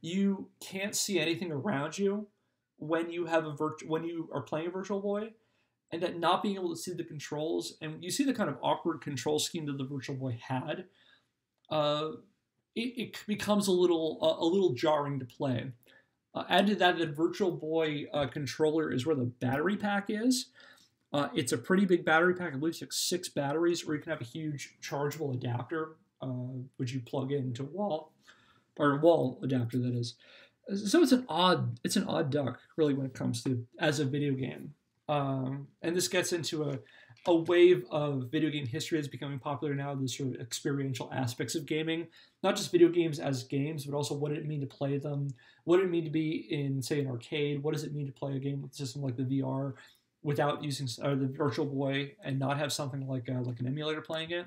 you can't see anything around you when you have when you are playing a Virtual Boy, and that not being able to see the controls, and you see the kind of awkward control scheme that the Virtual Boy had, it becomes a little jarring to play. Add to that, the Virtual Boy controller is where the battery pack is. It's a pretty big battery pack. I believe it's like 6 batteries, or you can have a huge chargeable adapter, which you plug into a wall, or a wall adapter, that is. So it's an odd duck, really, when it comes to as a video game. And this gets into a wave of video game history that's becoming popular now, the sort of experiential aspects of gaming. Not just video games as games, but also what did it mean to play them? What did it mean to be in, say, an arcade? What does it mean to play a game with a system like the VR without using the Virtual Boy and not have something like an emulator playing it?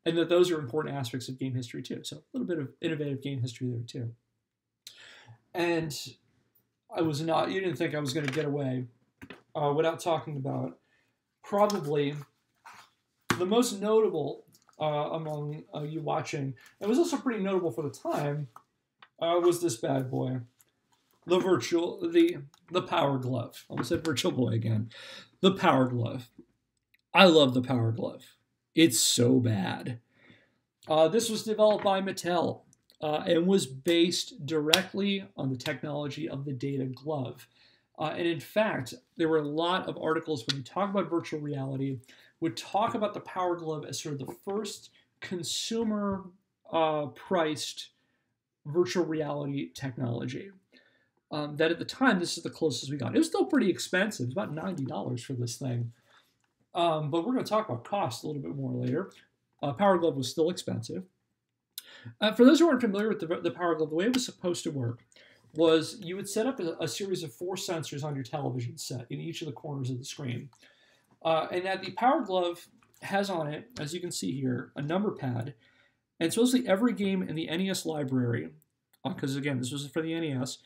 And that those are important aspects of game history too. So a little bit of innovative game history there too. And you didn't think I was going to get away without talking about probably the most notable among you watching, it was also pretty notable for the time, was this bad boy, the Power Glove. I almost said Virtual Boy again. The Power Glove. I love the Power Glove. It's so bad. This was developed by Mattel and was based directly on the technology of the Data Glove. And in fact, there were a lot of articles when we talk about virtual reality would talk about the Power Glove as sort of the first consumer priced virtual reality technology. That at the time, this is the closest we got. It was still pretty expensive. It was about $90 for this thing. But we're going to talk about cost a little bit more later. Power Glove was still expensive. For those who aren't familiar with the Power Glove, the way it was supposed to work was you would set up a series of 4 sensors on your television set in each of the corners of the screen. And that the Power Glove has on it, as you can see here, a number pad. And supposedly every game in the NES library, because again, this was for the NES,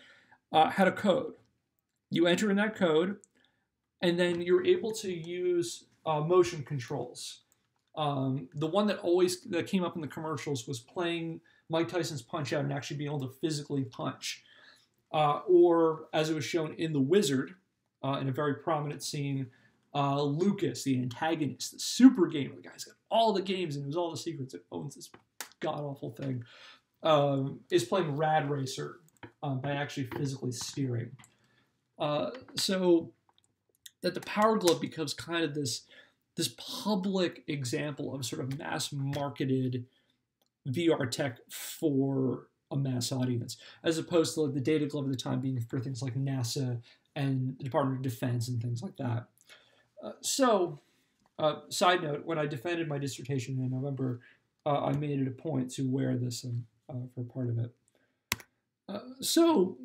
had a code. You enter in that code, and then you're able to use motion controls. The one that came up in the commercials was playing Mike Tyson's Punch-Out and actually being able to physically punch. Or, as it was shown in The Wizard, in a very prominent scene, Lucas, the antagonist, the super gamer, the guy's got all the games and knows all the secrets and owns this god-awful thing, is playing Rad Racer by actually physically steering. So that the Power Glove becomes kind of this public example of sort of mass-marketed VR tech for a mass audience, as opposed to like the Data Glove at the time being for things like NASA and the Department of Defense and things like that. Side note, when I defended my dissertation in November, I made it a point to wear this for part of it. So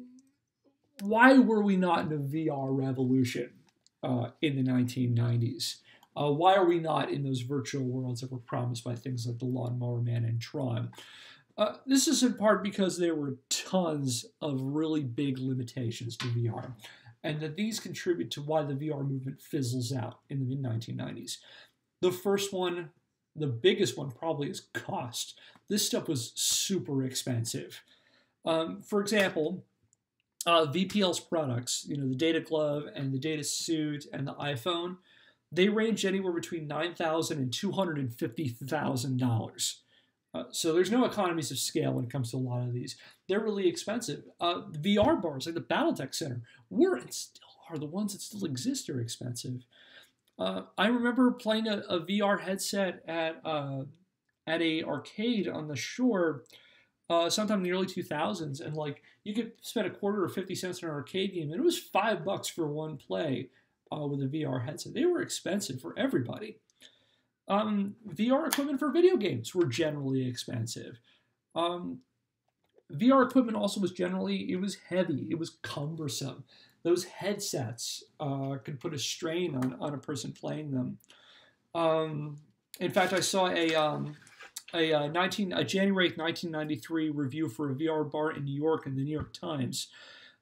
why were we not in a VR revolution in the 1990s? Why are we not in those virtual worlds that were promised by things like the Lawnmower Man and Tron? This is in part because there were tons of really big limitations to VR, and that these contribute to why the VR movement fizzles out in the mid-1990s. The first one, the biggest one probably, is cost. This stuff was super expensive. For example, VPL's products, the Data Glove and the Data Suit and the iPhone, they range anywhere between $9,000 and $250,000. So there's no economies of scale when it comes to a lot of these. They're really expensive. VR bars like the Battletech Center were and still are, the ones that still exist are expensive. I remember playing a VR headset at a arcade on the shore sometime in the early 2000s, and like you could spend a quarter or 50 cents on an arcade game, and it was $5 for one play with a VR headset. They were expensive for everybody. VR equipment for video games were generally expensive. VR equipment also was it was heavy, it was cumbersome. Those headsets could put a strain on a person playing them. In fact, I saw a January 8th, 1993 review for a VR bar in New York in the New York Times,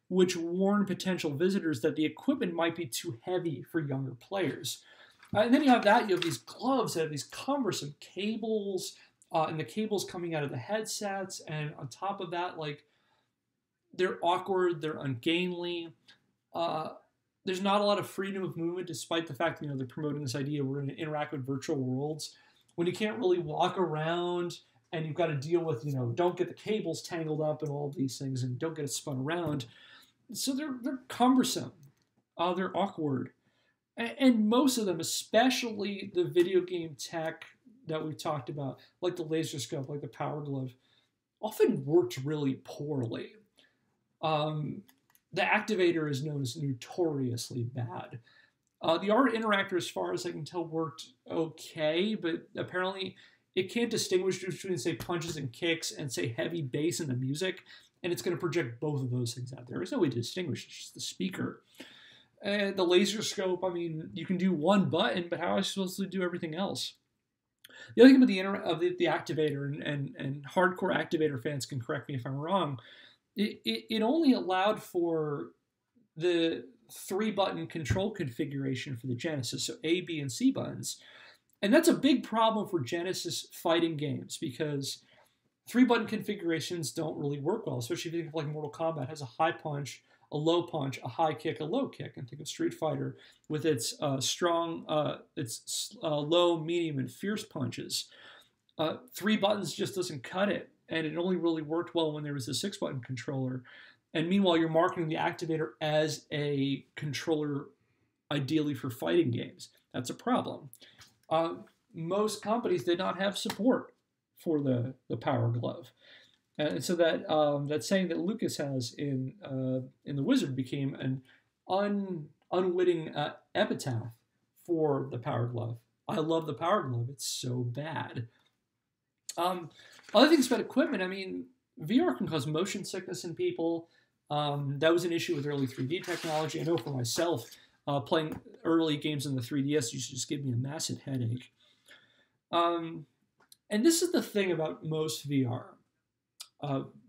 which warned potential visitors that the equipment might be too heavy for younger players. And then you have these gloves that have these cumbersome cables, and the cables coming out of the headsets, and on top of that, like, they're awkward, they're ungainly. There's not a lot of freedom of movement, despite the fact that they're promoting this idea we're going to interact with virtual worlds. When you can't really walk around, and you've got to deal with don't get the cables tangled up and all of these things, and don't get it spun around. So they're cumbersome, they're awkward, and most of them, especially the video game tech that we talked about, like the laser scope, like the power glove, often worked really poorly. The activator is known as notoriously bad. The art interactor, as far as I can tell, worked okay, but apparently it can't distinguish between, say, punches and kicks and, say, heavy bass in the music, and it's going to project both of those things out there. There's no way to distinguish. It's just the speaker. And the laser scope, I mean, you can do one button, but how am I supposed to do everything else? The other thing about the activator, and hardcore activator fans can correct me if I'm wrong, it only allowed for the 3-button control configuration for the Genesis, so A, B, and C buttons. And that's a big problem for Genesis fighting games, because 3-button configurations don't really work well, especially if you think of like Mortal Kombat. It has a high punch, a low punch, a high kick, a low kick. And think of Street Fighter with its low, medium, and fierce punches. 3 buttons just doesn't cut it, and it only really worked well when there was a 6-button controller. And meanwhile, you're marketing the activator as a controller ideally for fighting games. That's a problem. Most companies did not have support for the Power Glove. And so that saying that Lucas has in The Wizard became an unwitting epitaph for the Power Glove. I love the Power Glove. It's so bad. Other things about equipment, I mean, VR can cause motion sickness in people. That was an issue with early 3D technology. I know for myself, playing early games on the 3DS used to just give me a massive headache. And this is the thing about most VR,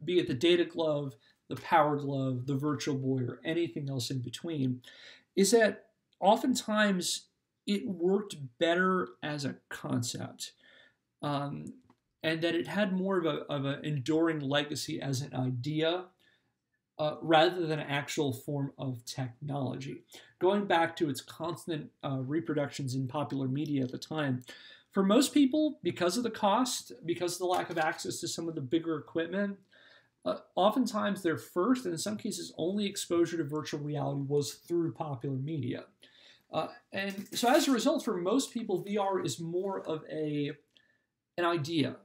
be it the Data Glove, the Power Glove, the Virtual Boy, or anything else in between, is that oftentimes it worked better as a concept. And that it had more of an enduring legacy as an idea rather than an actual form of technology. Going back to its constant reproductions in popular media at the time, for most people, because of the cost, because of the lack of access to some of the bigger equipment, oftentimes their first, and in some cases only, exposure to virtual reality was through popular media. And so as a result, for most people, VR is more of an idea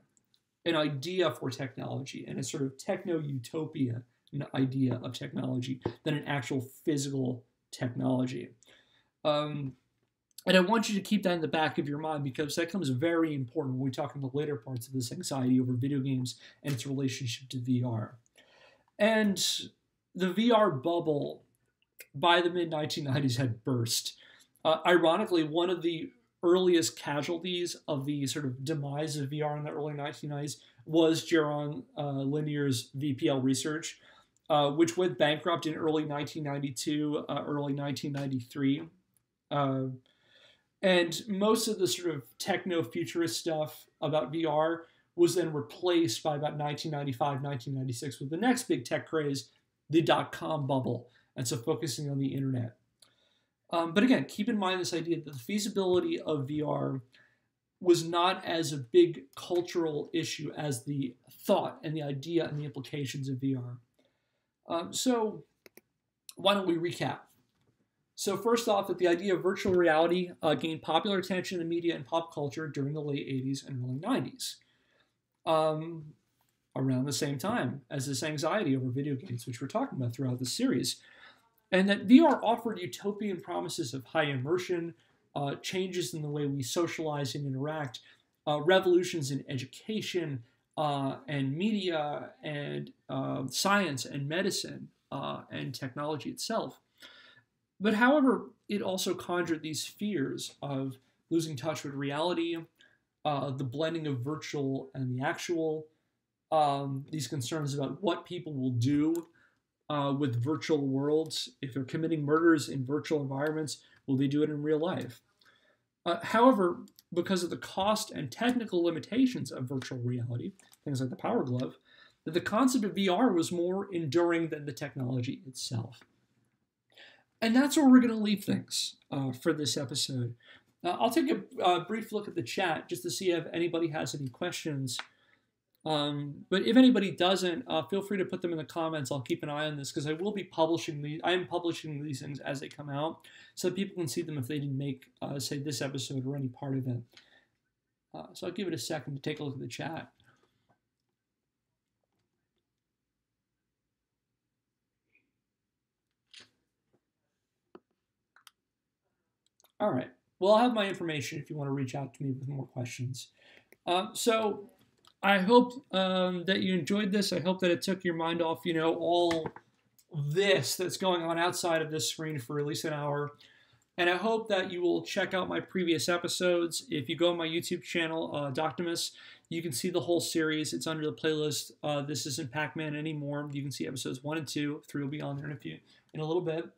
for technology, and a sort of techno-utopia idea of technology than an actual physical technology. And I want you to keep that in the back of your mind, because that becomes very important when we talk in the later parts of this anxiety over video games and its relationship to VR. And the VR bubble by the mid-1990s had burst. Ironically, one of the earliest casualties of the sort of demise of VR in the early 1990s was Jaron Lanier's VPL research, which went bankrupt in early 1992, early 1993. And most of the sort of techno-futurist stuff about VR was then replaced by about 1995, 1996 with the next big tech craze, the dot-com bubble, and so focusing on the internet. But again, keep in mind this idea that the feasibility of VR was not as a big cultural issue as the thought and the idea and the implications of VR. So why don't we recap? So first off, that the idea of virtual reality gained popular attention in the media and pop culture during the late 80s and early 90s. Around the same time as this anxiety over video games, which we're talking about throughout the series. And that VR offered utopian promises of high immersion, changes in the way we socialize and interact, revolutions in education and media and science and medicine and technology itself. But however, it also conjured these fears of losing touch with reality, the blending of virtual and the actual, these concerns about what people will do with virtual worlds. If they're committing murders in virtual environments, will they do it in real life? However, because of the cost and technical limitations of virtual reality, things like the Power Glove, that the concept of VR was more enduring than the technology itself. And that's where we're going to leave things for this episode. I'll take a brief look at the chat just to see if anybody has any questions. But if anybody doesn't, feel free to put them in the comments. I'll keep an eye on this because I will be publishing these. I am publishing these things as they come out so that people can see them if they didn't make, say, this episode or any part of it. So I'll give it a second to take a look at the chat. All right. Well, I'll have my information if you want to reach out to me with more questions. So I hope that you enjoyed this. I hope that it took your mind off, all this that's going on outside of this screen for at least an hour. And I hope that you will check out my previous episodes. If you go on my YouTube channel, Doctimus, you can see the whole series. It's under the playlist. This isn't Pac-Man anymore. You can see episodes 1 and 2. 3 will be on there in a little bit.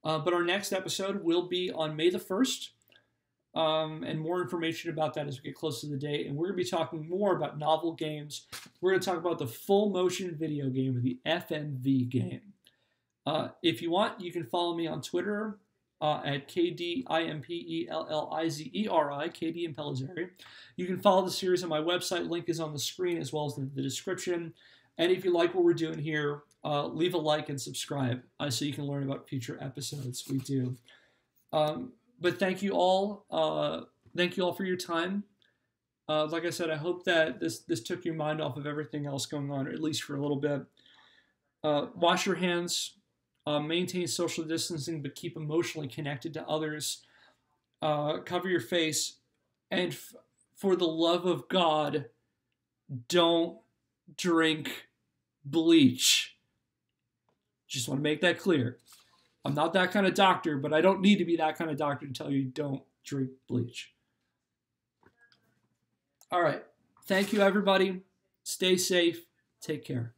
But our next episode will be on May the 1st. And more information about that as we get close to the date. And we're going to be talking more about novel games. We're going to talk about the full motion video game, or the FMV game. If you want, you can follow me on Twitter at KDIMPELLIZERI, KD Impellizzeri. You can follow the series on my website. Link is on the screen as well as in the description. And if you like what we're doing here, leave a like and subscribe so you can learn about future episodes we do. But thank you all. Thank you all for your time. Like I said, I hope that this took your mind off of everything else going on, or at least for a little bit. Wash your hands. Maintain social distancing, but keep emotionally connected to others. Cover your face. And for the love of God, don't drink bleach. Just want to make that clear. I'm not that kind of doctor, but I don't need to be that kind of doctor to tell you don't drink bleach. All right. Thank you, everybody. Stay safe. Take care.